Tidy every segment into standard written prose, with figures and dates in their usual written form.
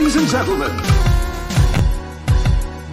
Ladies and gentlemen,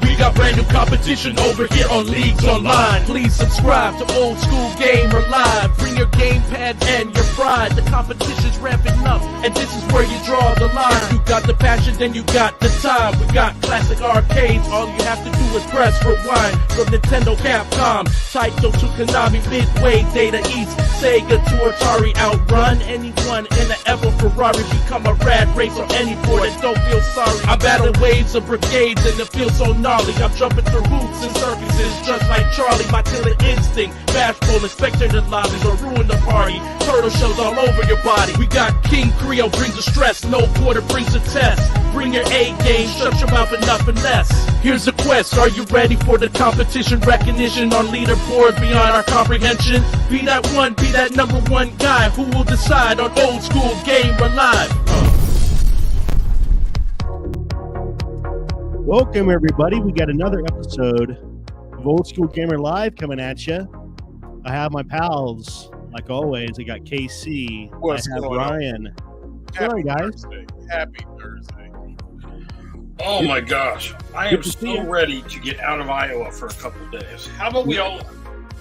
we got brand new competition over here on Leagues Online. Please subscribe to Old School Gamer Live. Bring your gamepad and your pride. The competition's ramping up, and this is where you draw the line. If you got the passion, then you got the time. We got classic arcades. All you have to do is press rewind. From Nintendo, Capcom, Taito to Konami, Midway, Data East, Sega to Atari. Outrun anyone in an Evo Ferrari. Become a rad race on any board and don't feel sorry. I'm battling waves of brigades and it feels so gnarly. I'm jumping through hoops and circuses just like Charlie. My killer instinct, bashful and spectator lobbies will ruin the party. Turtle shells all over your body. We got King Creole brings the stress, no quarter brings the test. Bring your A game, shut your mouth and nothing less. Here's the quest, are you ready for the competition? Recognition on leaderboard beyond our comprehension. Be that one, be that number one guy who will decide on Old School Gamer Live. Welcome, everybody. We got another episode of Old School Gamer Live coming at you. I have my pals, like always. I got KC. What's I have going Ryan. on? Sorry, guys. Thursday. Happy Thursday. Oh my gosh. I am so ready to get out of Iowa for a couple of days. How about we all,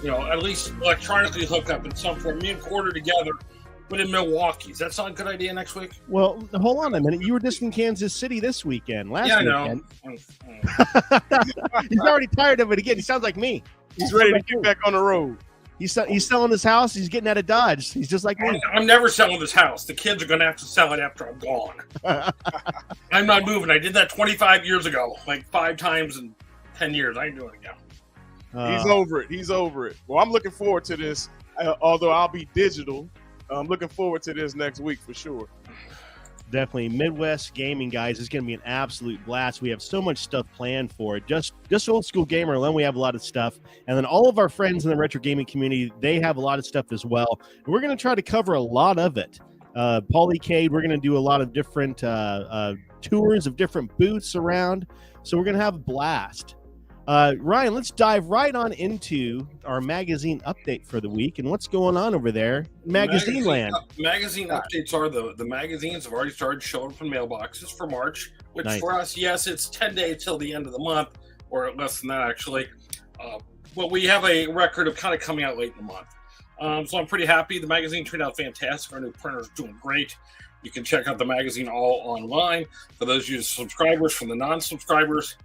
at least electronically hook up in some form, me and Quarter together, but in Milwaukee. Does that sound a good idea next week? Well, hold on a minute. You were just in Kansas City this weekend. Last weekend. He's already tired of it again. He sounds like me. He's ready to get back on the road. He's selling his house. He's getting out of Dodge. He's just like me. I'm never selling this house. The kids are going to have to sell it after I'm gone. I'm not moving. I did that 25 years ago, like 5 times in 10 years. I ain't doing it again. He's over it. He's over it. Well, I'm looking forward to this, although I'll be digital. I'm looking forward to this next week for sure. Definitely. Midwest Gaming, guys, is going to be an absolute blast. We have so much stuff planned for it. Just Old School Gamer alone, we have a lot of stuff. And then all of our friends in the retro gaming community, they have a lot of stuff as well. And we're going to try to cover a lot of it. Polycade, we're going to do a lot of different tours of different booths around. So we're going to have a blast. Ryan, let's dive right on into our magazine update for the week and what's going on over there. Magazine land. Magazine updates are the magazines have already started showing up in mailboxes for March, which for us, yes, it's 10 days till the end of the month, or less than that actually. But we have a record of kind of coming out late in the month. So I'm pretty happy. The magazine turned out fantastic. Our new printer's doing great. You can check out the magazine all online. For those of you subscribers, from the non-subscribers,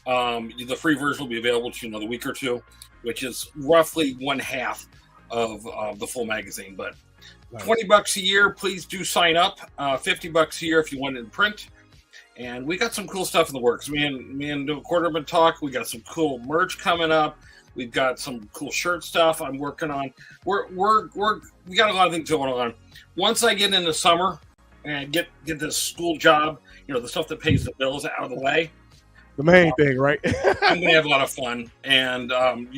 the free version will be available to you in another week or two, which is roughly one half of the full magazine. But $20 a year, please do sign up. $50 a year if you want it in print. And we got some cool stuff in the works. Me and Quarter been talk. We got some cool merch coming up. We've got some cool shirt stuff I'm working on. We got a lot of things going on. Once I get into summer and get this school job, the stuff that pays the bills out of the way. The main thing, right? I'm going to have a lot of fun. And Quarter,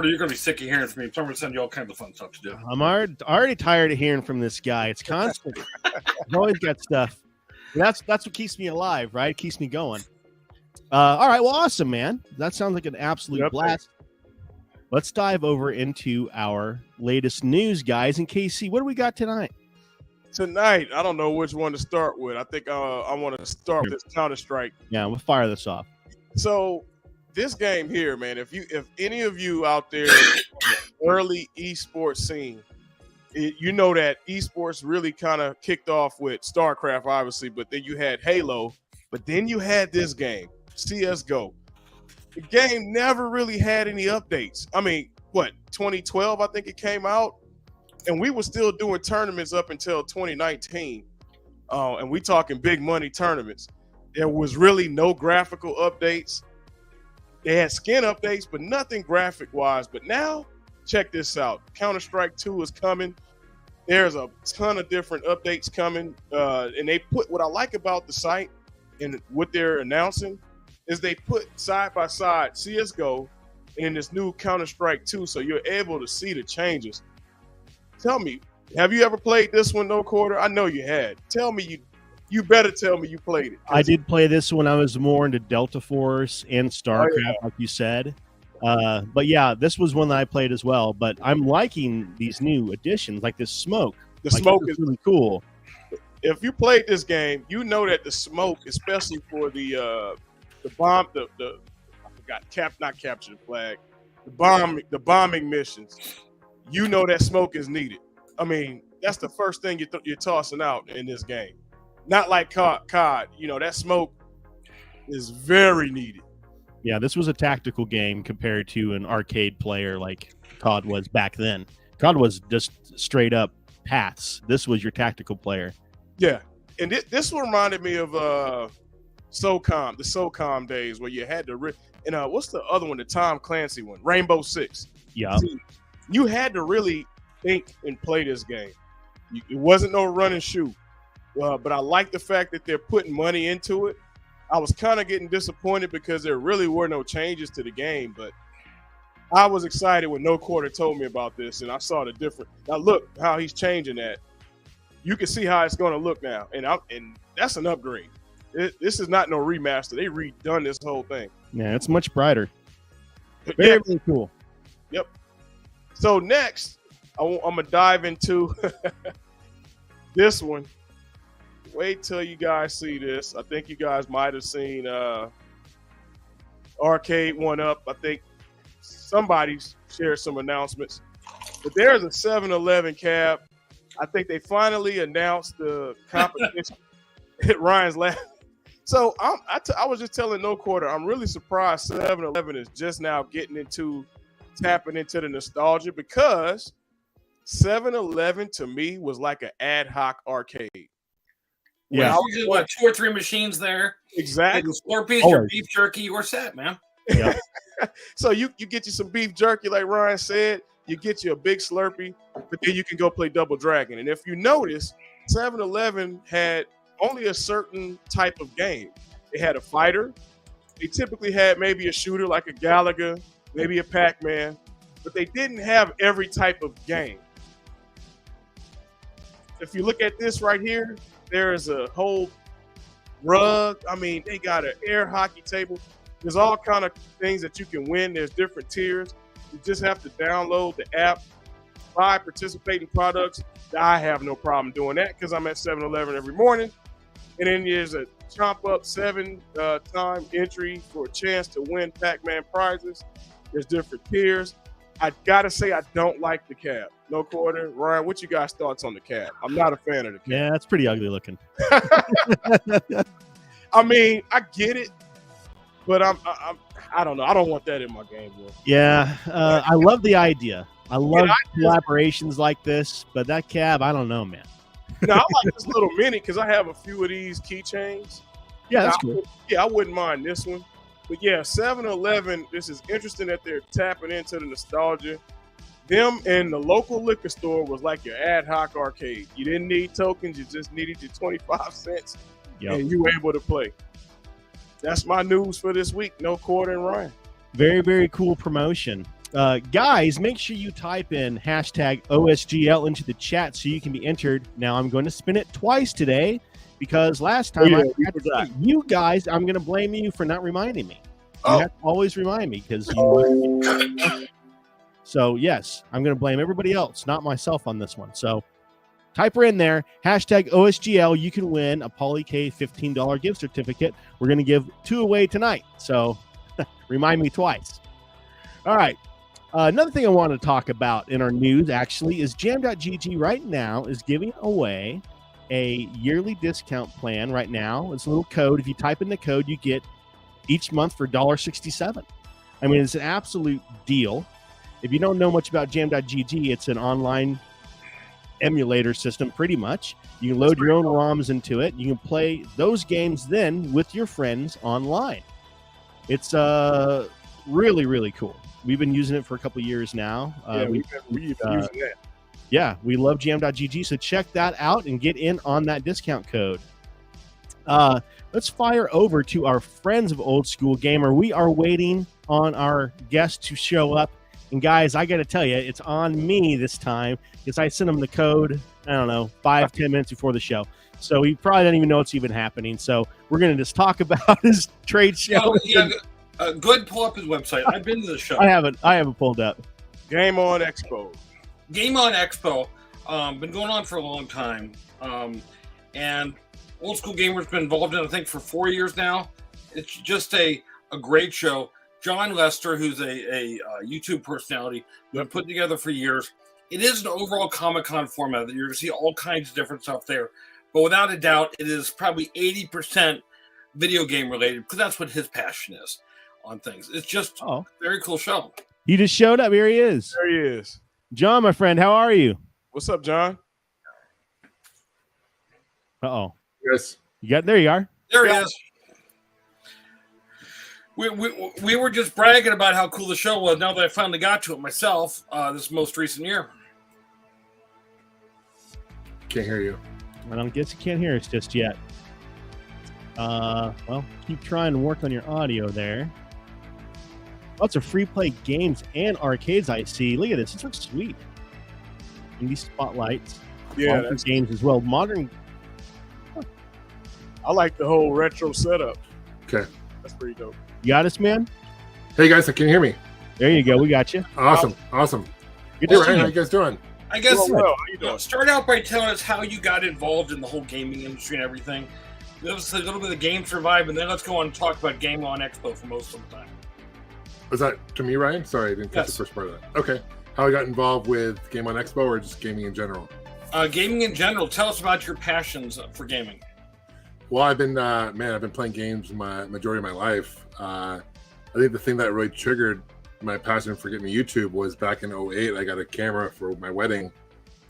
you're going to be sick of hearing from me. So I'm going to send you all kinds of fun stuff to do. I'm already tired of hearing from this guy. It's constant. He's always got stuff. That's what keeps me alive, right? It keeps me going. All right. Well, awesome, man. That sounds like an absolute blast. Let's dive over into our latest news, guys. And KC, what do we got tonight? Tonight, I don't know which one to start with. I think I want to start with this Counter-Strike. Yeah, we'll fire this off. So this game here, man, if any of you out there early esports scene, you know that esports really kind of kicked off with StarCraft, obviously, but then you had Halo, but then you had this game, CSGO. The game never really had any updates. I mean, 2012, I think it came out. And we were still doing tournaments up until 2019. And we talking big money tournaments. There was really no graphical updates. They had skin updates, but nothing graphic-wise. But now, check this out. Counter-Strike 2 is coming. There's a ton of different updates coming. And they put, what I like about the site and what they're announcing is they put side-by-side CSGO and this new Counter-Strike 2, so you're able to see the changes. Tell me, have you ever played this one, No Quarter? I know you had. Tell me you better tell me you played it. I did play this when I was more into Delta Force and StarCraft, like you said. But yeah, this was one that I played as well. But I'm liking these new additions, like this smoke. The smoke is really cool. if you played this game, you know that the smoke, especially for the bomb, I forgot, not capture the flag, the bombing missions, you know that smoke is needed. I mean, that's the first thing you're tossing out in this game. Not like COD, that smoke is very needed. Yeah, this was a tactical game compared to an arcade player like COD was back then. COD was just straight up paths. This was your tactical player. Yeah, and this one reminded me of the SOCOM days where you had to and what's the other one, the Tom Clancy one, Rainbow Six. Yeah. See, you had to really think and play this game. It wasn't no run and shoot. But I like the fact that they're putting money into it. I was kind of getting disappointed because there really were no changes to the game, but I was excited when No Quarter told me about this, and I saw the difference. Now look how he's changing that. You can see how it's going to look now, and that's an upgrade. This is not no remaster. They redone this whole thing. Yeah, it's much brighter. Very cool. Yep. So next, I'm going to dive into this one. Wait till you guys see this. I think you guys might have seen Arcade 1-Up. I think somebody shared some announcements. But there's a 7-Eleven cab. I think they finally announced the competition. Ryan's laughing. So I was just telling No Quarter, I'm really surprised 7-Eleven is just now tapping into the nostalgia, because 7-Eleven to me was like an ad hoc arcade. Yeah, what, 2 or 3 machines there? Exactly. Slurpees, your beef jerky, you were set, man. Yeah. So you get you some beef jerky, like Ryan said. You get you a big Slurpee, but then you can go play Double Dragon. And if you notice, 7-Eleven had only a certain type of game. They had a fighter. They typically had maybe a shooter like a Galaga, maybe a Pac-Man, but they didn't have every type of game. If you look at this right here, there's a whole rug. I mean, they got an air hockey table. There's all kind of things that you can win. There's different tiers. You just have to download the app, buy participating products. I have no problem doing that because I'm at 7-Eleven every morning. And then there's a chomp up 7-time entry for a chance to win Pac-Man prizes. There's different tiers. I gotta say, I don't like the cab. No Quarter. Ryan, what you guys' thoughts on the cab? I'm not a fan of the cab. Yeah, it's pretty ugly looking. I mean, I get it, but I don't know. I don't want that in my game, bro. Yeah, I love the idea. I love collaborations like this, but that cab, I don't know, man. No, I like this little mini because I have a few of these keychains. Yeah, that's cool. I wouldn't mind this one. But yeah, 7-Eleven, this is interesting that they're tapping into the nostalgia. Them and the local liquor store was like your ad hoc arcade. You didn't need tokens. You just needed your 25 cents, and you were able to play. That's my news for this week. No Quarter and Ryan. Very, very cool promotion. Guys, make sure you type in hashtag OSGL into the chat so you can be entered. Now, I'm going to spin it twice today because last time you guys, I'm going to blame you for not reminding me. You have to always remind me because you. So, yes, I'm going to blame everybody else, not myself on this one. So, type her in there, hashtag OSGL. You can win a Poly K $15 gift certificate. We're going to give 2 away tonight. So, remind me twice. All right. Another thing I want to talk about in our news, actually, is Jam.gg right now is giving away a yearly discount plan right now. It's a little code. If you type in the code, you get each month for $1.67. I mean, it's an absolute deal. If you don't know much about Jam.gg, it's an online emulator system, pretty much. You can load your own ROMs into it. You can play those games then with your friends online. It's really, really cool. We've been using it for a couple of years now. We've been using that. Yeah, we love Jam.gg, so check that out and get in on that discount code. Let's fire over to our friends of Old School Gamer. We are waiting on our guest to show up. And guys, I got to tell you, it's on me this time because I sent him the code, I don't know, 5-10 minutes before the show. So he probably doesn't even know it's even happening. So we're going to just talk about his trade show. Good, pull up his website. I've been to the show. I haven't pulled up. Game On Expo. Game On Expo. Been going on for a long time. and Old School Gamer's been involved in it, I think, for 4 years now. It's just a great show. John Lester, who's a YouTube personality, been put together for years. It is an overall Comic-Con format that you're going to see all kinds of different stuff there. But without a doubt, it is probably 80% video game related, because that's what his passion is on things. It's just a very cool show. He just showed up. Here he is. There he is. John, my friend, how are you? What's up, John? Uh-oh. Yes. There you are. There he is. We were just bragging about how cool the show was now that I finally got to it myself this most recent year. Can't hear you. I don't guess you can't hear us just yet. Well, keep trying to work on your audio there. Lots of free play games and arcades I see. Look at this. This looks sweet. Indie spotlights. Yeah, that's games as well. Modern. I like the whole retro setup. Okay. That's pretty dope. You got us, man? Hey, guys, can you hear me? There you go. We got you. Awesome. Good Hey, to see Ryan, you. how you guys doing? I guess Well, how you doing? start out by telling us how you got involved in the whole gaming industry and everything. Give us a little bit of Game Survive, and then let's go on and talk about Game On Expo for most of the time. Was that to me, Ryan? Sorry, I didn't catch the first part of that. Okay. How I got involved with Game on Expo or just gaming in general? Gaming in general. Tell us about your passions for gaming. Well, I've been playing games my majority of my life. I think the thing that really triggered my passion for getting to YouTube was back in 2008. I got a camera for my wedding,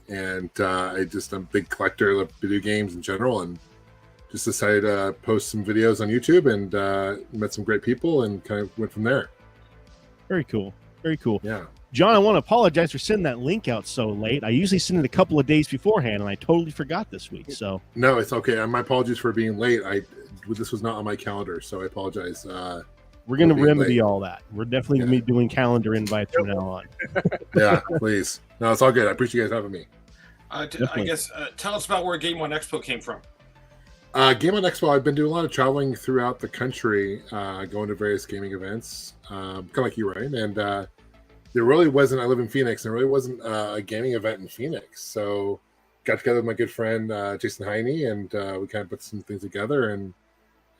and I'm a big collector of video games in general, and just decided to post some videos on YouTube, and met some great people, and kind of went from there. Very cool. Very cool. Yeah. John, I want to apologize for sending that link out so late. I usually send it a couple of days beforehand, and I totally forgot this week. So No, it's okay. My apologies for being late. This was not on my calendar, so I apologize. we're going to being remedy late. all that. We're definitely going to be doing calendar invites from now on. Yeah, please. No, it's all good. I appreciate you guys having me. I guess tell us about where Game On Expo came from. Game on Expo, I've been doing a lot of traveling throughout the country, going to various gaming events, kind of like you, Ryan. And there really wasn't, I live in Phoenix, there really wasn't a gaming event in Phoenix. So got together with my good friend, Jason Heine, and we kind of put some things together. And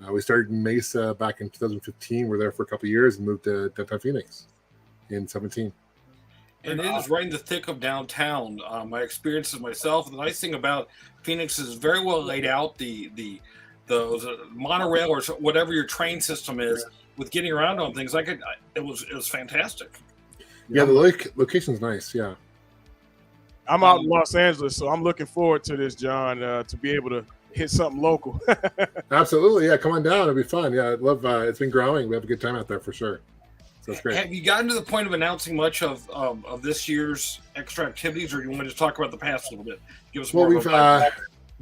we started in Mesa back in 2015. We're there for a couple of years and moved to downtown Phoenix in 17. And it is right in the thick of downtown. My experiences myself. The nice thing about Phoenix is very well laid out. The monorail or whatever your train system is with getting around on things. It was fantastic. Yeah, the location's nice. Yeah. I'm out in Los Angeles, so I'm looking forward to this, John, to be able to hit something local. Absolutely. Yeah, come on down. It'll be fun. Yeah, I'd love. It's been growing. We have a good time out there for sure. So that's great. Have you gotten to the point of announcing much of this year's extra activities, or do you want to just talk about the past a little bit? Give us more. Well, we're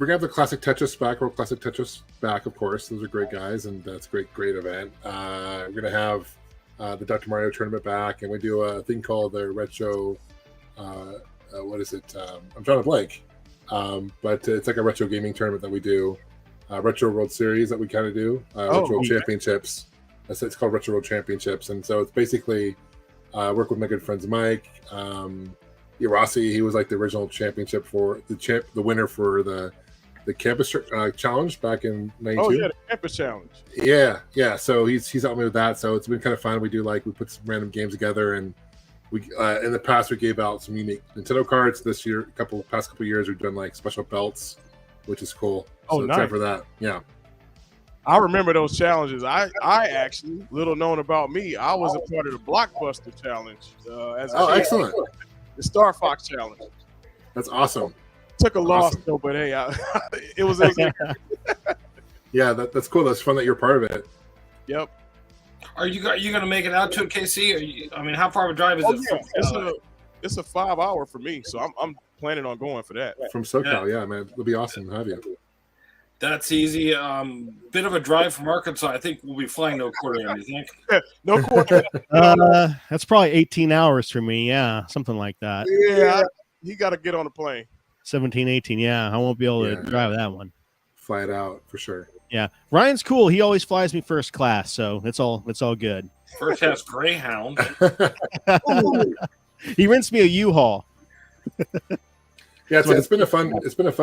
gonna have the classic Tetris back. World Classic Tetris back, of course. Those are great guys, and that's a great event. We're gonna have the Dr. Mario tournament back, and we do a thing called the retro. What is it? I'm drawing a blank, but it's like a retro gaming tournament that we do. Retro World Series that we kind of do. Retro Championships. It's called Retro World Championships, and so it's basically work with my good friends Mike, Rossi. He was like the original championship for the winner for the campus challenge back in '92. Oh yeah, the campus challenge. Yeah. So he's helped me with that. So it's been kind of fun. We put some random games together, and we in the past we gave out some unique Nintendo cards. This year, past couple years, we've done like special belts, which is cool. Oh, so nice. Except for that, yeah. I remember those challenges. I actually, little known about me, I was a part of the Blockbuster Challenge. Excellent. The Star Fox Challenge. That's awesome. Took a loss though, but hey, it was. Yeah, that's cool. That's fun that you're part of it. Yep. Are you going to make it out to KC? How far of a drive is it? It's a 5 hour for me, so I'm planning on going for that. From SoCal, yeah, man, it'll be awesome to have you. That's easy. Bit of a drive from Arkansas. I think we'll be flying no accordion, you think? No accordion. That's probably 18 hours for me. Yeah, something like that. Yeah, he got to get on the plane. 17, 18. Yeah, I won't be able to drive that one. Fly it out for sure. Yeah, Ryan's cool. He always flies me first class, so it's all good. First class Greyhound. He rents me a U-Haul. Yeah, it's been a fun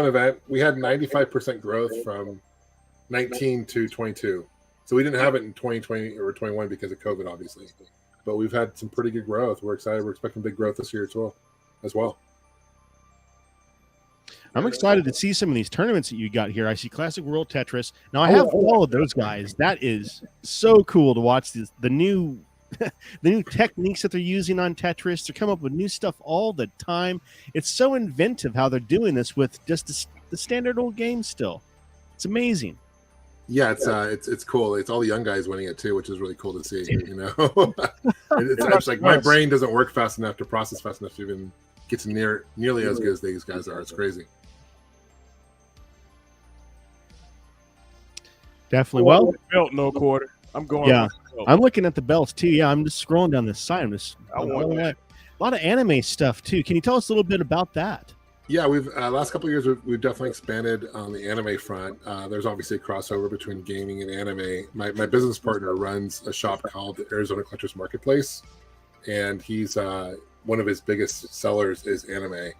event. We had 95% growth from 19 to 22. So we didn't have it in 2020 or 21 because of COVID, obviously. But we've had some pretty good growth. We're excited. We're expecting big growth this year as well. I'm excited to see some of these tournaments that you got here. I see Classic World Tetris. Now, I have followed those guys. That is so cool to watch the new the new techniques that they're using on Tetris. They're coming up with new stuff all the time. It's so inventive how they're doing this with just the standard old game still. It's amazing. Yeah, it's cool. It's all the young guys winning it too, which is really cool to see. You know, it's like my brain doesn't work fast enough to process fast enough to even get to nearly as good as these guys are. It's crazy. Definitely. Well, belt no quarter. I'm going. Yeah, I'm looking at the belts too. Yeah, I'm just scrolling down this side. I want that. A lot of anime stuff too. Can you tell us a little bit about that? Yeah, we've last couple of years we've definitely expanded on the anime front. There's obviously a crossover between gaming and anime. My business partner runs a shop called the Arizona Collectors Marketplace, and he's one of his biggest sellers is anime.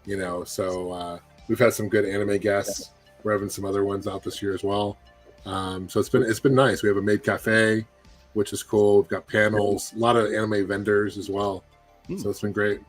You know, so we've had some good anime guests. We're having some other ones out this year as well. So it's been nice. We have a maid cafe, which is cool. We've got panels, a lot of anime vendors as well. So it's been great.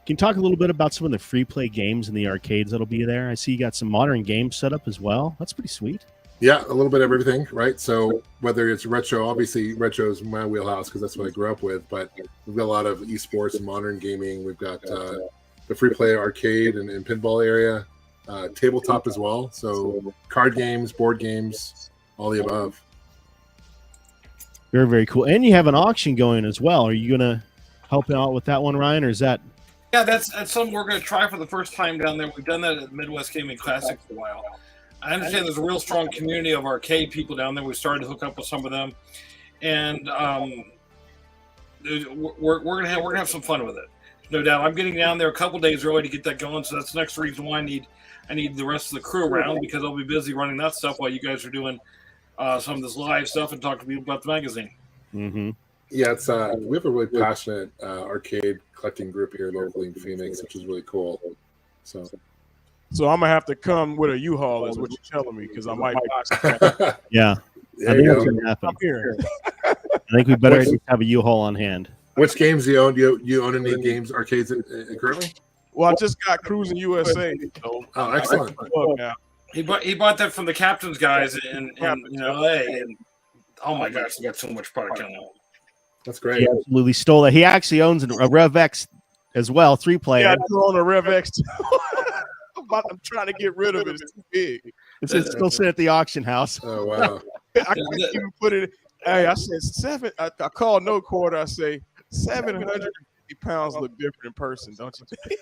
Can you talk a little bit about some of the free play games in the arcades that'll be there? I see you got some modern games set up as well. That's pretty sweet. Yeah, a little bit of everything, right? So whether it's retro, obviously retro is my wheelhouse because that's what I grew up with. But we've got a lot of esports and modern gaming. We've got the free play arcade and pinball area. Tabletop as well, so card games, board games, all the above. Very, very cool. And you have an auction going as well. Are you going to help out with that one, Ryan, or is that? Yeah, that's something we're going to try for the first time down there. We've done that at the Midwest Gaming Classic for a while. I understand there's a real strong community of arcade people down there. We started to hook up with some of them, and we're gonna have some fun with it, no doubt. I'm getting down there a couple days early to get that going, so that's the next reason why I need the rest of the crew around, because I'll be busy running that stuff while you guys are doing some of this live stuff and talking to people about the magazine. Mm-hmm. Yeah, it's we have a really passionate arcade collecting group here locally in Phoenix, which is really cool. So I'm gonna have to come with a U-Haul, is what you're telling me, because I might buy some. Yeah, I think that's gonna happen. I'm here. I think we better just have a U-Haul on hand. Which games do you own? Do you own any games arcades currently? Well, I just got Cruising USA. So oh, excellent. He bought that from the Captain's guys in LA, and oh my gosh, he got so much product on that. That's great. He absolutely stole that. He actually owns a Rev X as well, 3-player. Yeah, I own a Rev X too. I'm trying to get rid of it. It's too big. It's still sitting at the auction house. Oh wow! I can't even put it. Hey, I said 7. I called no quarter. I say 750 pounds look different in person, don't you?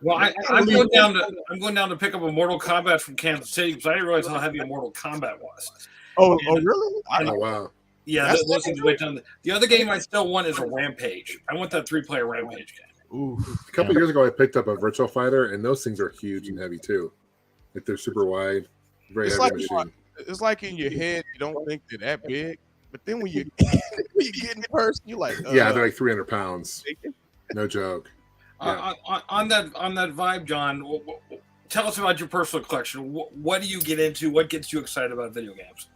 Well, I'm going down to pick up a Mortal Kombat from Kansas City because I didn't realize how heavy a Mortal Kombat was. Oh, really? Oh wow! Yeah, those things way down. The other game I still want is a Rampage. I want that 3-player Rampage game. Ooh. A couple years ago, I picked up a Virtual Fighter, and those things are huge and heavy too. Like they're super wide, very heavy machine. It's like in your head, you don't think they're that big, but then when you get in person, you're like, yeah, they're like 300 pounds. No joke. Yeah. On that vibe, John, tell us about your personal collection. What do you get into? What gets you excited about video games?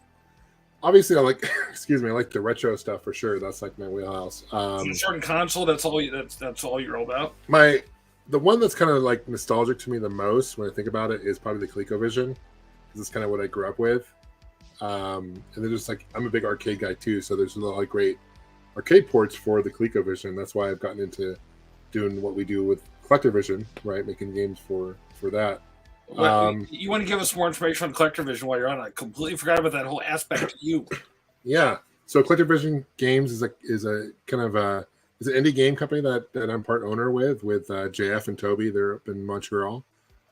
Obviously, I like I like the retro stuff for sure. That's like my wheelhouse. A certain console, that's all you're all about. The one that's kind of like nostalgic to me the most when I think about it is probably the ColecoVision, because it's kind of what I grew up with. And they're just like, I'm a big arcade guy too, so there's a lot of great arcade ports for the ColecoVision. That's why I've gotten into doing what we do with CollectorVision, right? Making games for that. You want to give us more information on CollectorVision while you're on? I completely forgot about that whole aspect of you. Yeah. So CollectorVision Games is a kind of it's an indie game company that I'm part owner with JF and Toby. They're up in Montreal.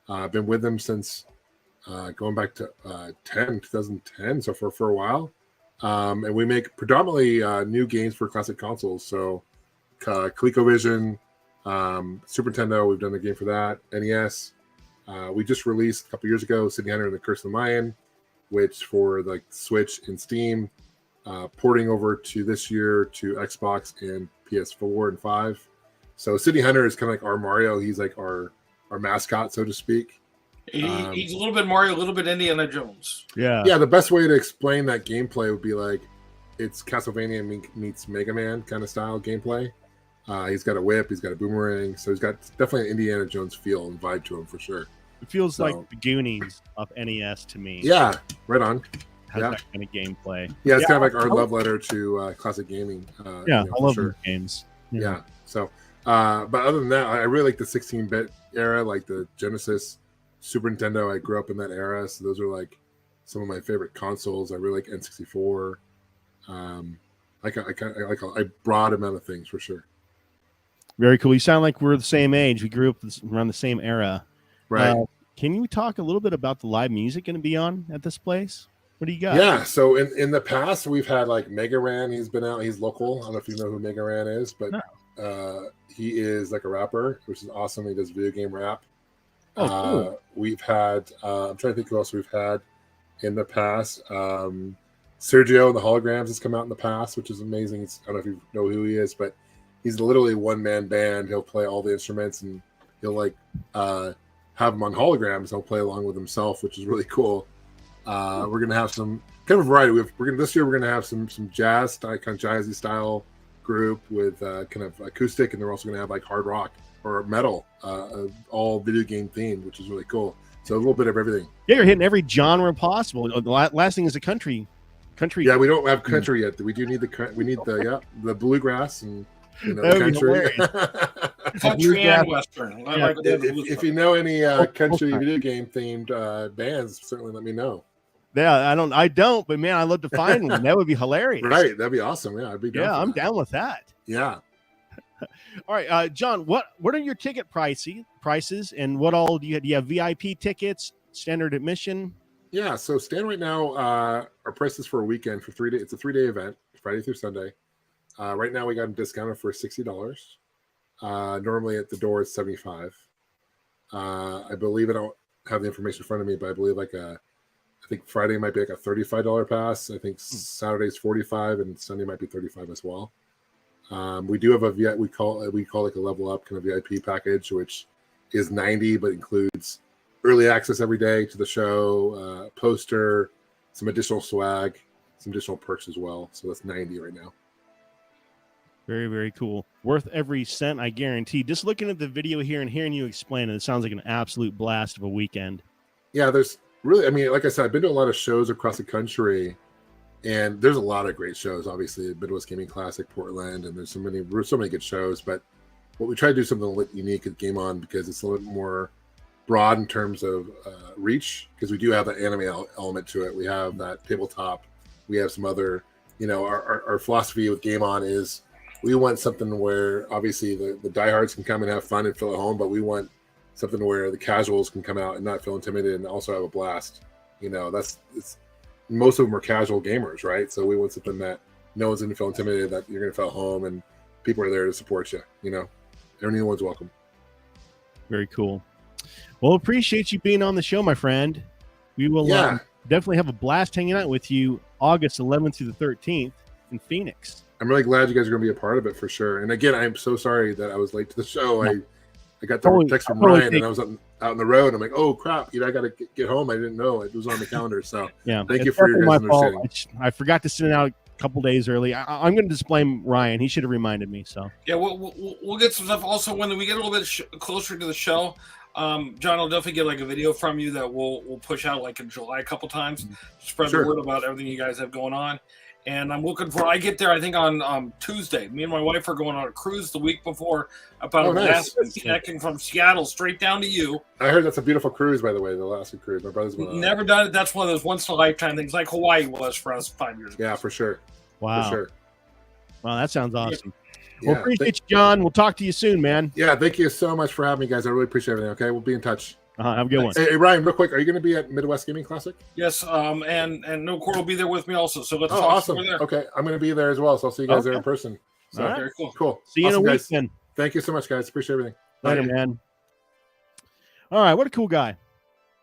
I've been with them since going back to 2010, so for a while. And we make predominantly new games for classic consoles. So ColecoVision, Super Nintendo, we've done a game for that. NES. We just released a couple years ago City Hunter and the Curse of the Mayan, which for like Switch and Steam, porting over to this year to Xbox and PS4 and 5. So City Hunter is kind of like our Mario. He's like our our mascot, so to speak. He's a little bit Mario, a little bit Indiana Jones. Yeah. Yeah, the best way to explain that gameplay would be like it's Castlevania meets Mega Man kind of style gameplay. He's got a whip, he's got a boomerang, so he's got definitely an Indiana Jones feel and vibe to him for sure. It feels like the Goonies of NES to me. Yeah, right on. Has that kind of gameplay. Yeah, it's kind of like our love letter to classic gaming. I love those games. Yeah. So, but other than that, I really like the 16-bit era, like the Genesis, Super Nintendo. I grew up in that era, so those are like some of my favorite consoles. I really like N64. I like a broad amount of things for sure. Very cool. You sound like we're the same age. We grew up around the same era. Right. Can you talk a little bit about the live music going to be on at this place? What do you got? Yeah, so in the past we've had like Mega Ran. He's been out. He's local. I don't know if you know who Mega Ran is, but he is like a rapper, which is awesome. He does video game rap. Oh, cool. We've had. I'm trying to think who else we've had in the past. Sergio and the Holograms has come out in the past, which is amazing. I don't know if you know who he is, but he's literally a one-man band. He'll play all the instruments and he'll like have them on holograms. He'll play along with himself, which is really cool. We're gonna have some kind of variety. This year we're gonna have some jazz style, kind of jazzy style group with kind of acoustic, and they're also gonna have like hard rock or metal, all video game themed, which is really cool. So a little bit of everything. Yeah, you're hitting every genre possible. The last thing is a country. Yeah, we don't have country yet. We do need the bluegrass and country. Country and western. If you know any country video game themed bands, certainly let me know. Yeah, I don't, but man, I'd love to find one. That would be hilarious. Right, that'd be awesome. Yeah, I'd be down. Yeah, I'm down with that. Yeah. All right, John, what are your ticket prices, and what all do you have? VIP tickets, standard admission? Yeah, so stand right now. Our prices for a weekend for 3 days. It's a 3-day event, Friday through Sunday. Right now we got them discounted for $60. Normally at the door it's $75. I believe I don't have the information in front of me, but I believe I think Friday might be like a $35 pass. I think Saturday's $45 and Sunday might be $35 as well. We do have a VIP, we call like a level up kind of VIP package, which is $90 but includes early access every day to the show, poster, some additional swag, some additional perks as well. So that's $90 right now. Very, very cool. Worth every cent, I guarantee. Just looking at the video here and hearing you explain it, it sounds like an absolute blast of a weekend. Yeah, there's really, I mean, like I said, I've been to a lot of shows across the country, and there's a lot of great shows. Obviously, Midwest Gaming Classic, Portland, and there's so many good shows. But what we try to do something a little unique at Game On because it's a little bit more broad in terms of reach, because we do have that anime element to it. We have that tabletop. We have some other, our philosophy with Game On is we want something where obviously the diehards can come and have fun and feel at home, but we want something where the casuals can come out and not feel intimidated and also have a blast. Most of them are casual gamers, right? So we want something that no one's going to feel intimidated, that you're going to feel at home and people are there to support you. Everyone's welcome. Very cool. Well, appreciate you being on the show, my friend. We will definitely have a blast hanging out with you August 11th through the 13th in Phoenix. I'm really glad you guys are going to be a part of it for sure. And again, I'm so sorry that I was late to the show. I got the text from Ryan and I was out on the road. I'm like, oh crap, I got to get home. I didn't know it was on the calendar. So thank you for your guys' understanding. I forgot to send it out a couple days early. I'm going to just blame Ryan. He should have reminded me. So yeah, we'll get some stuff. Also, when we get a little bit closer to the show, John, I'll definitely get like a video from you that we'll push out like in July a couple times. Spread the word about everything you guys have going on. And I'm looking for. I get there, I think, on Tuesday. Me and my wife are going on a cruise the week before. Connecting from Seattle straight down to you. I heard that's a beautiful cruise, by the way, the Alaska cruise. My brother's never done it. That's one of those once in a lifetime things, like Hawaii was for us 5 years ago. Yeah, for sure. Wow. For sure. Wow, that sounds awesome. Yeah. Well, appreciate you, John. We'll talk to you soon, man. Yeah, thank you so much for having me, guys. I really appreciate everything. Okay, we'll be in touch. Have a good one. Hey, Ryan, real quick, are you going to be at Midwest Gaming Classic? Yes, and No Core will be there with me also. So let's talk. Awesome. Okay, I'm going to be there as well, so I'll see you guys there in person. So, all right. Very cool. Cool. See you in a week then. Thank you so much, guys. Appreciate everything. Later, man. All right, what a cool guy.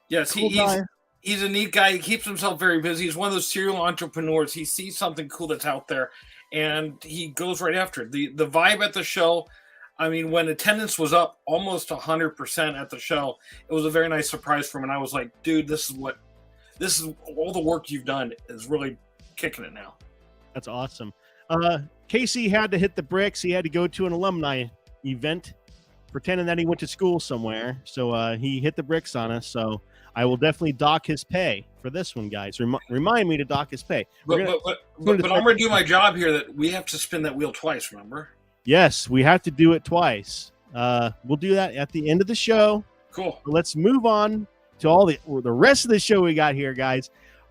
Yes, he's a neat guy. He keeps himself very busy. He's one of those serial entrepreneurs. He sees something cool that's out there, and he goes right after it. The vibe at the show, I mean, when attendance was up almost 100% at the show, it was a very nice surprise for me. And I was like, dude, this is all the work you've done is really kicking it now. That's awesome. Casey had to hit the bricks. He had to go to an alumni event, pretending that he went to school somewhere. So he hit the bricks on us. So I will definitely dock his pay for this one, guys. Remind me to dock his pay. But I'm going to do my job here that we have to spin that wheel twice, remember? Yes, we have to do it twice. We'll do that at the end of the show. Cool. Let's move on to all the rest of the show we got here, guys.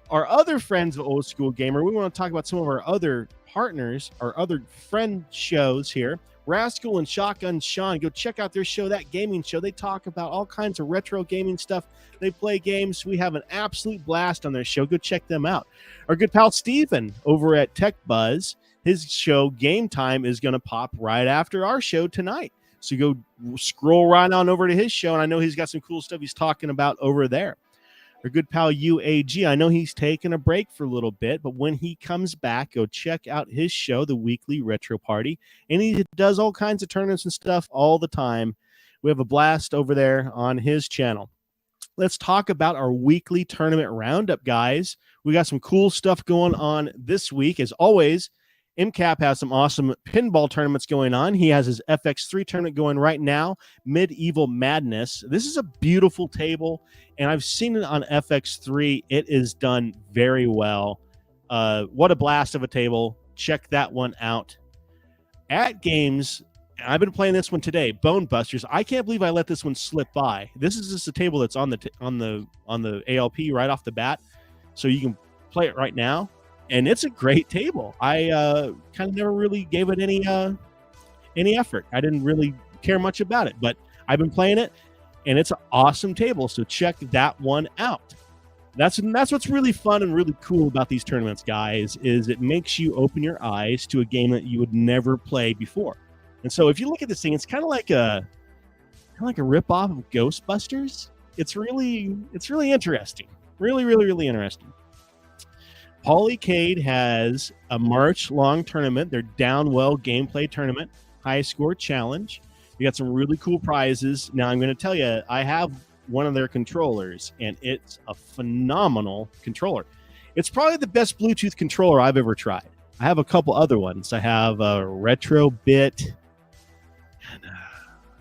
Our other friends of Old School Gamer, we want to talk about some of our other partners, our other friend shows here. Rascal and Shotgun Sean, go check out their show, That Gaming Show. They talk about all kinds of retro gaming stuff. They play games. We have an absolute blast on their show. Go check them out. Our good pal Steven over at Tech Buzz, his show Game Time is going to pop right after our show tonight. So go scroll right on over to his show, and I know he's got some cool stuff he's talking about over there. Our good pal UAG, I know he's taking a break for a little bit, but when he comes back, go check out his show, The Weekly Retro Party, and he does all kinds of tournaments and stuff all the time. We have a blast over there on his channel. Let's talk about our weekly tournament roundup, guys. We got some cool stuff going on this week. As always, MCAP has some awesome pinball tournaments going on. He has his FX3 tournament going right now, Medieval Madness. This is a beautiful table, and I've seen it on FX3. It is done very well. What a blast of a table. Check that one out. At Games, I've been playing this one today, Bone Busters. I can't believe I let this one slip by. This is just a table that's on the ALP right off the bat, so you can play it right now. And it's a great table. I kind of never really gave it any effort. I didn't really care much about it, but I've been playing it, and it's an awesome table. So check that one out. That's what's really fun and really cool about these tournaments, guys, is it makes you open your eyes to a game that you would never play before. And so if you look at this thing, it's kind of like a rip-off of Ghostbusters. It's really interesting. Really, really, really interesting. Polycade has a March-long tournament. Their Downwell gameplay tournament, high score challenge. We got some really cool prizes. Now, I'm going to tell you, I have one of their controllers, and it's a phenomenal controller. It's probably the best Bluetooth controller I've ever tried. I have a couple other ones. I have a Retrobit and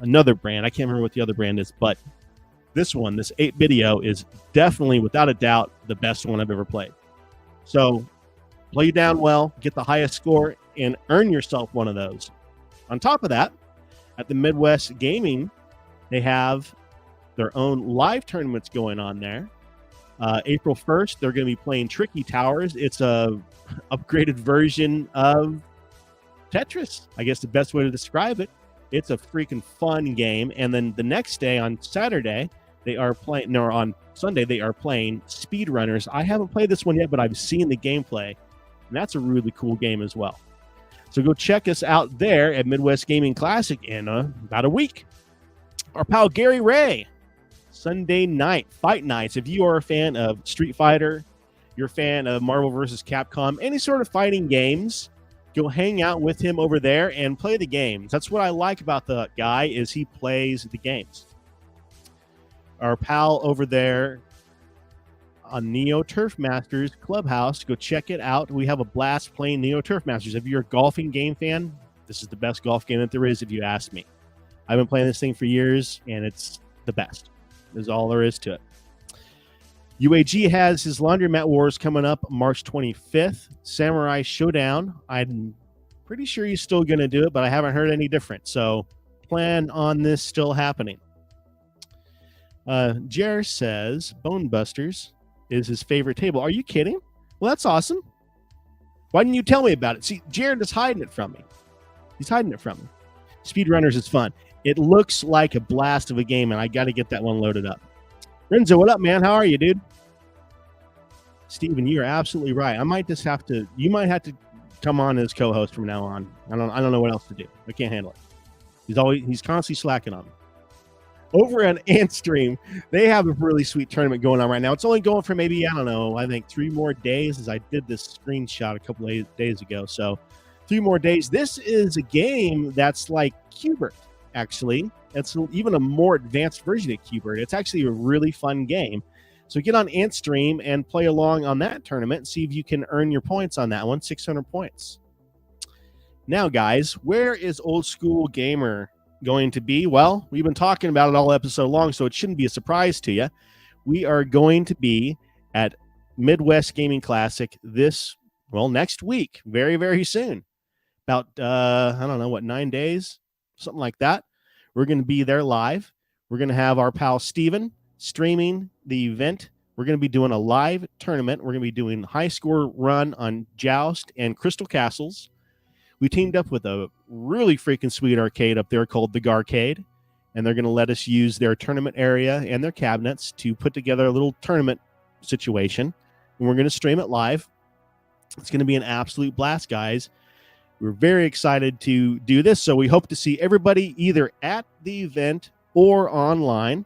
another brand. I can't remember what the other brand is, but this one, this 8Video, is definitely, without a doubt, the best one I've ever played. So play down well, get the highest score, and earn yourself one of those. On top of that, at the Midwest Gaming, they have their own live tournaments going on there. April 1st, they're going to be playing Tricky Towers. It's a upgraded version of Tetris, I guess the best way to describe it. It's a freaking fun game. And then the next day, on Saturday, on Sunday, they are playing Speedrunners. I haven't played this one yet, but I've seen the gameplay, and that's a really cool game as well. So go check us out there at Midwest Gaming Classic in about a week. Our pal Gary Ray, Sunday night, Fight Nights. If you are a fan of Street Fighter, you're a fan of Marvel vs. Capcom, any sort of fighting games, go hang out with him over there and play the games. That's what I like about the guy, is he plays the games. Our pal over there on Neo Turf Masters Clubhouse, go check it out. We have a blast playing Neo Turf Masters. If you're a golfing game fan, this is the best golf game that there is, if you ask me. I've been playing this thing for years, and it's the best. Is all there is to it. UAG has his Laundromat Wars coming up March 25th. Samurai Showdown. I'm pretty sure he's still going to do it, but I haven't heard any different. So plan on this still happening. Jer says Bone Busters is his favorite table. Are you kidding? Well, that's awesome. Why didn't you tell me about it? See, Jared is hiding it from me. He's hiding it from me. Speedrunners is fun. It looks like a blast of a game, and I got to get that one loaded up. Renzo, what up, man? How are you, dude? Steven, you're absolutely right. You might have to come on as co-host from now on. I don't know what else to do. I can't handle it. He's constantly slacking on me. Over at Antstream, they have a really sweet tournament going on right now. It's only going for maybe, I think 3 more days, as I did this screenshot a couple of days ago. So 3 more days. This is a game that's like Qbert. actually. It's even a more advanced version of Q-Bird. It's actually a really fun game. So get on AntStream and play along on that tournament and see if you can earn your points on that one, 600 points. Now, guys, where is Old School Gamer going to be? Well, we've been talking about it all episode long, so it shouldn't be a surprise to you. We are going to be at Midwest Gaming Classic next week, very, very soon. About, 9 days, something like that. We're going to be there live. We're going to have our pal Steven streaming the event. We're going to be doing a live tournament. We're going to be doing high score run on Joust and Crystal Castles. We teamed up with a really freaking sweet arcade up there called the Garcade, and they're going to let us use their tournament area and their cabinets to put together a little tournament situation, and we're going to stream it live. It's going to be an absolute blast, guys. We're very excited to do this, so we hope to see everybody either at the event or online.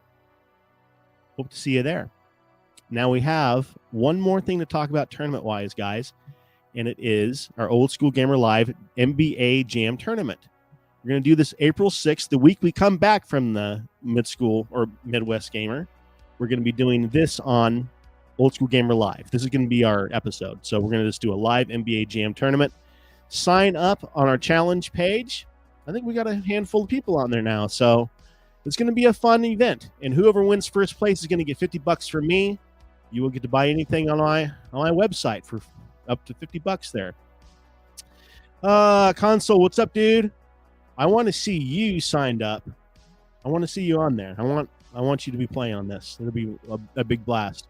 Hope to see you there. Now we have one more thing to talk about tournament-wise, guys, and it is our Old School Gamer Live NBA Jam Tournament. We're going to do this April 6th, the week we come back from the mid-school or Midwest Gamer. We're going to be doing this on Old School Gamer Live. This is going to be our episode. So we're going to just do a live NBA Jam Tournament. Sign up on our challenge page. I think we got a handful of people on there now. So it's going to be a fun event. And whoever wins first place is going to get $50 from me. You will get to buy anything on my website for up to $50 there. Console, what's up, dude? I want to see you signed up. I want to see you on there. I want you to be playing on this. It'll be a big blast.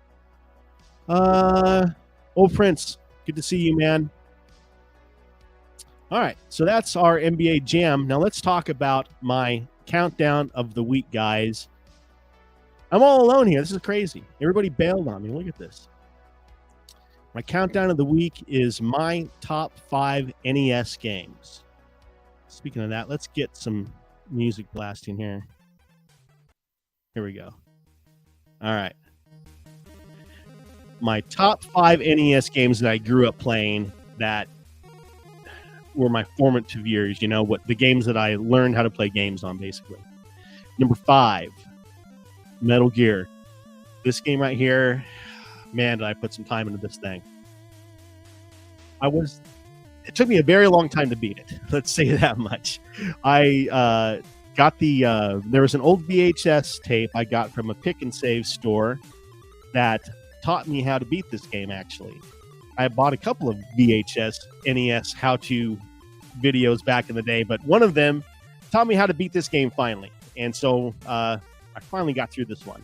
Old Prince, good to see you, man. All right, so that's our NBA Jam. Now let's talk about my countdown of the week, guys. I'm all alone here. This is crazy. Everybody bailed on me. Look at this. My countdown of the week is my top 5 NES games. Speaking of that, let's get some music blasting here. Here we go. All right. My top 5 NES games that I grew up playing that were my formative years, the games that I learned how to play games on, basically. Number 5, Metal Gear. This game right here, man, did I put some time into this thing. It took me a very long time to beat it. Let's say that much. I got there was an old VHS tape I got from a pick and save store that taught me how to beat this game, actually. I bought a couple of VHS NES how-to videos back in the day, but one of them taught me how to beat this game finally. And so I finally got through this one.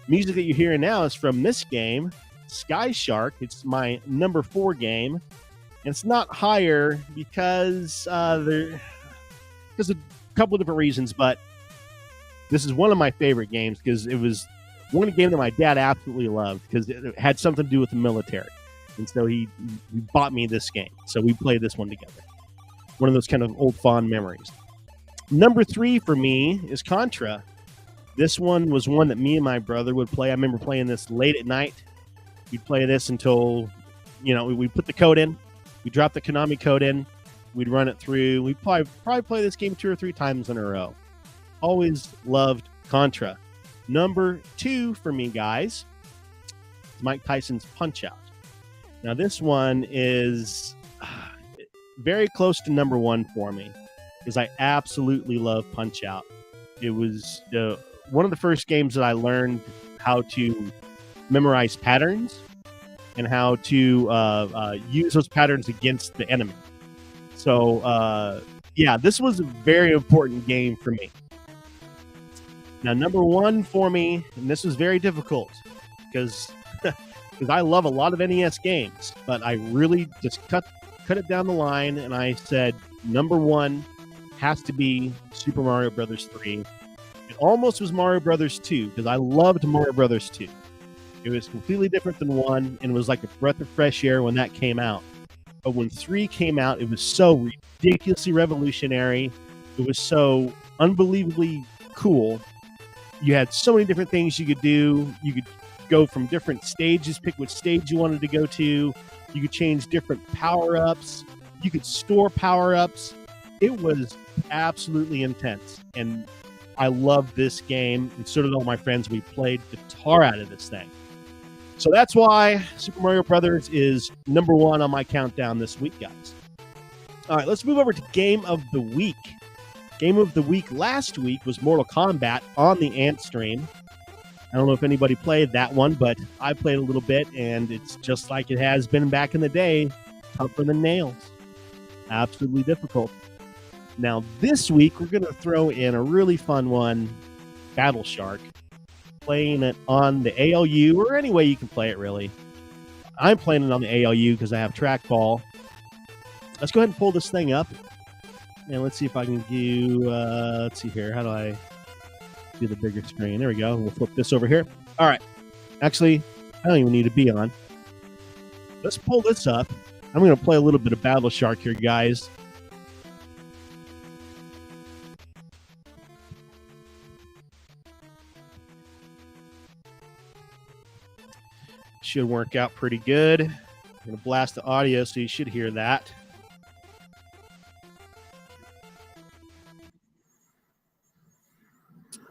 Music that you're hearing now is from this game, Sky Shark. It's my number 4 game. And it's not higher because there's a couple of different reasons, but this is one of my favorite games because it was one game that my dad absolutely loved because it had something to do with the military. And so he bought me this game. So we played this one together. One of those kind of old fond memories. Number 3 for me is Contra. This one was one that me and my brother would play. I remember playing this late at night. We'd play this until, we'd put the code in. We'd drop the Konami code in. We'd run it through. We'd probably play this game 2 or 3 times in a row. Always loved Contra. Number 2 for me, guys, is Mike Tyson's Punch-Out. Now, this one is very close to number 1 for me because I absolutely love Punch-Out. It was one of the first games that I learned how to memorize patterns and how to use those patterns against the enemy. So, this was a very important game for me. Now, number 1 for me, and this was very difficult because I love a lot of NES games, but I really just cut it down the line, and I said number 1 has to be Super Mario Brothers 3. It almost was Mario Brothers 2 because I loved Mario Brothers 2. It was completely different than 1, and it was like a breath of fresh air when that came out. But when 3 came out, it was so ridiculously revolutionary. It was so unbelievably cool. You had so many different things you could do. You could go from different stages, pick which stage you wanted to go to. You could change different power-ups. You could store power-ups. It was absolutely intense, and I loved this game, and so did all my friends. We played the tar out of this thing. So that's why Super Mario Brothers is number one on my countdown this week, guys. All right, let's move over to Game of the Week. Game of the Week last week was Mortal Kombat on the Ant stream. I don't know if anybody played that one, but I played a little bit, and it's just like it has been back in the day, tougher than nails. Absolutely difficult. Now, this week, we're going to throw in a really fun one, Battle Shark, playing it on the ALU, or any way you can play it, really. I'm playing it on the ALU because I have trackball. Let's go ahead and pull this thing up, and let's see if I can do, let's see here, how do I do the bigger screen? There we go. We'll flip this over here. All right. Actually, I don't even need to be on. Let's pull this up. I'm going to play a little bit of Battle Shark here, guys. Should work out pretty good. I'm going to blast the audio so you should hear that.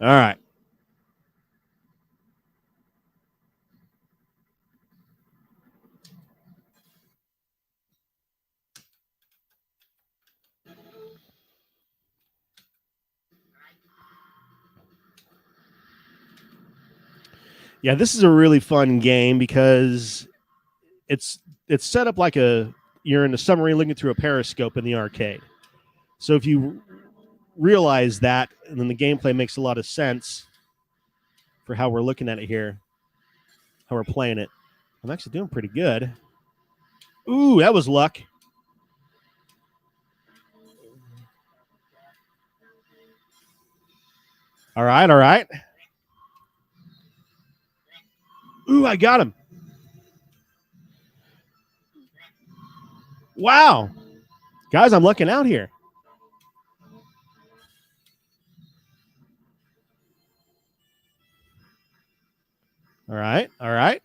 All right. Yeah, this is a really fun game because it's set up like you're in a submarine looking through a periscope in the arcade. So if you realize that, and then the gameplay makes a lot of sense for how we're looking at it here, how we're playing it. I'm actually doing pretty good. Ooh, that was luck. All right, all right. Ooh, I got him. Wow. Guys, I'm lucking out here. All right, all right.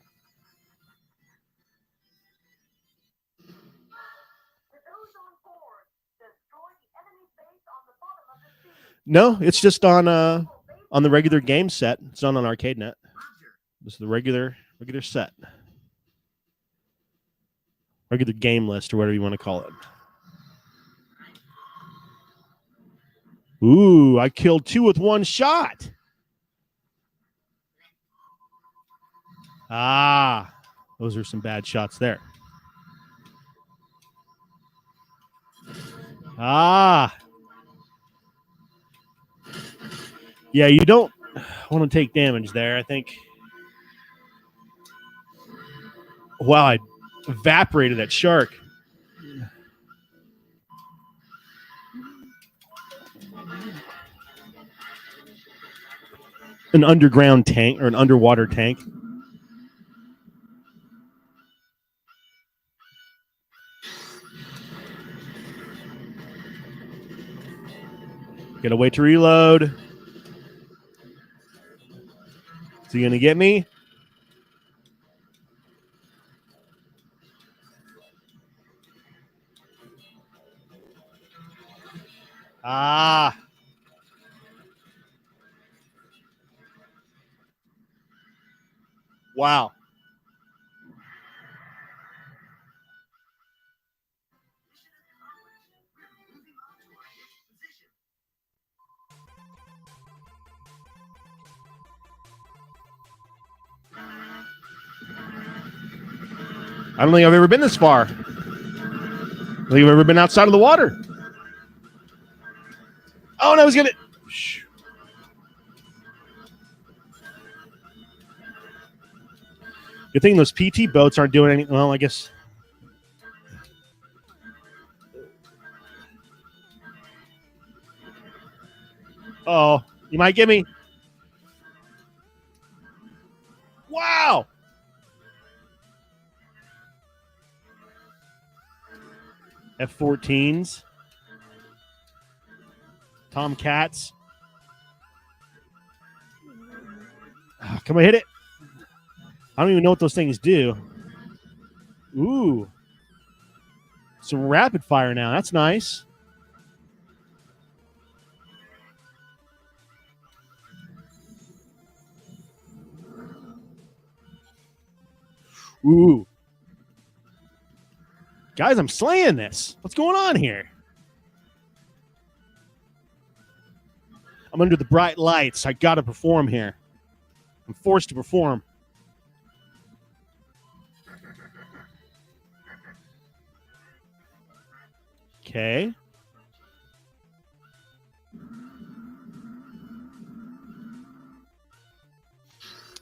No, it's just on the regular game set. It's not on ArcadeNet. This is the regular set. Regular game list, or whatever you want to call it. Ooh, I killed 2 with 1 shot. Ah, those are some bad shots there. Ah. Yeah, you don't want to take damage there, I think. Wow, I evaporated that shark. An underground tank, or an underwater tank. Gotta wait to reload. Is he gonna get me? Ah. Wow. I don't think I've ever been this far. I don't think I've ever been outside of the water. Oh, no, I was gonna. Shh. Good thing those PT boats aren't doing anything. Well, I guess. Oh, you might get me. Wow. F-14s. Tomcats. Oh, come on, hit it. I don't even know what those things do. Ooh. Some rapid fire now. That's nice. Ooh. Guys, I'm slaying this. What's going on here? I'm under the bright lights. I got to perform here. I'm forced to perform. Okay.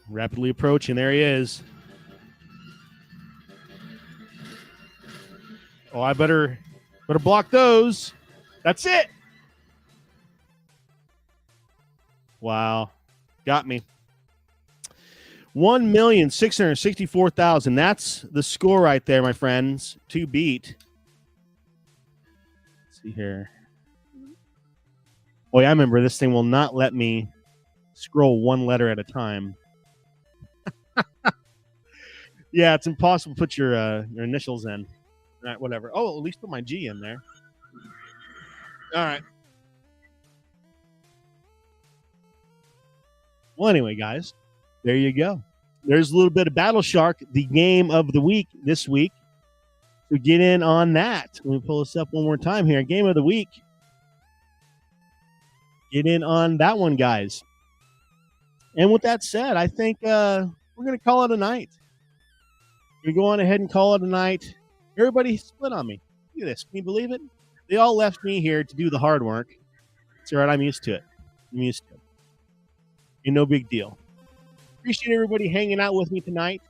Rapidly approaching. There he is. Oh, I better block those. That's it. Wow. Got me. 1,664,000. That's the score right there, my friends, to beat. Let's see here. Oh, yeah, I remember this thing will not let me scroll one letter at a time. Yeah, it's impossible to put your initials in. All right, whatever. Oh, at least put my G in there. All right. Well, anyway, guys, there you go. There's a little bit of Battle Shark, the game of the week this week. So get in on that. Let me pull this up one more time here. Game of the week. Get in on that one, guys. And with that said, I think we're going to call it a night. We're going to go on ahead and call it a night. Everybody split on me. Look at this. Can you believe it? They all left me here to do the hard work. It's all right. I'm used to it. I'm used to it. And no big deal. Appreciate everybody hanging out with me tonight.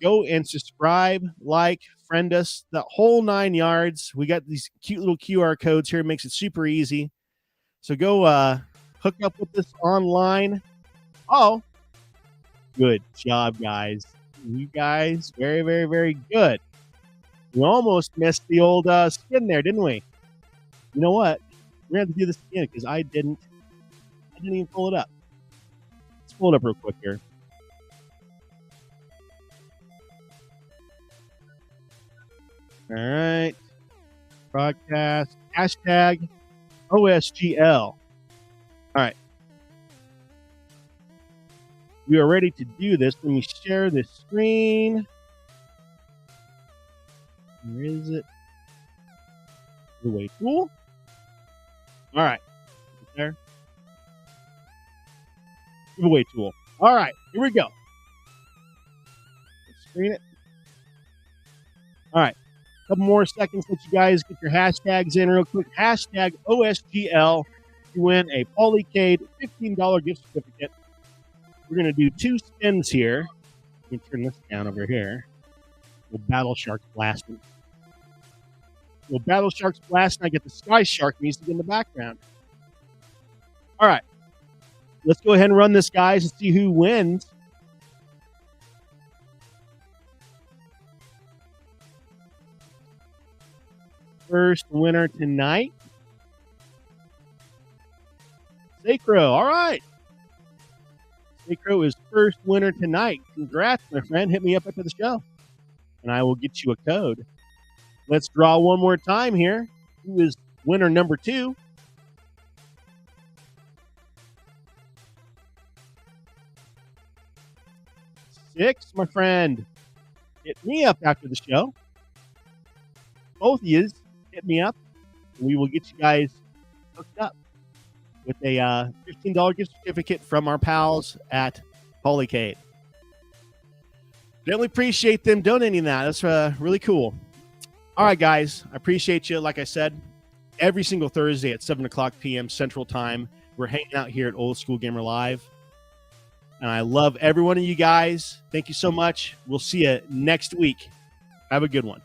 Go and subscribe, like, friend us, the whole 9 yards. We got these cute little QR codes here. It makes it super easy. So go hook up with us online. Oh, good job, guys. You guys, very, very, very good. We almost missed the old skin there, didn't we? You know what? We're going to have to do this again because I didn't even pull it up. Let's pull it up real quick here. All right. Broadcast. Hashtag OSGL. All right. We are ready to do this. Let me share this screen. Where is it? Giveaway tool. All right. There. Giveaway tool. All right. Here we go. Let's screen it. All right. A couple more seconds. Let you guys get your hashtags in real quick. Hashtag OSGL to win a Polycade $15 gift certificate. We're going to do 2 spins here. Let me turn this down over here. We'll Battle Sharks blasting. We'll Battle Sharks blast, and I get the Sky Shark music in the background. All right. Let's go ahead and run this, guys, and see who wins. First winner tonight. Sacro. All right. Sacro is first winner tonight. Congrats, my friend. Hit me up after the show, and I will get you a code. Let's draw one more time here. Who is winner number 2? Six, my friend. Hit me up after the show. Both of you hit me up. We will get you guys hooked up with a $15 gift certificate from our pals at Polycade. Definitely appreciate them donating that. That's really cool. All right, guys. I appreciate you. Like I said, every single Thursday at 7 o'clock p.m. Central Time, we're hanging out here at Old School Gamer Live. And I love every one of you guys. Thank you so much. We'll see you next week. Have a good one.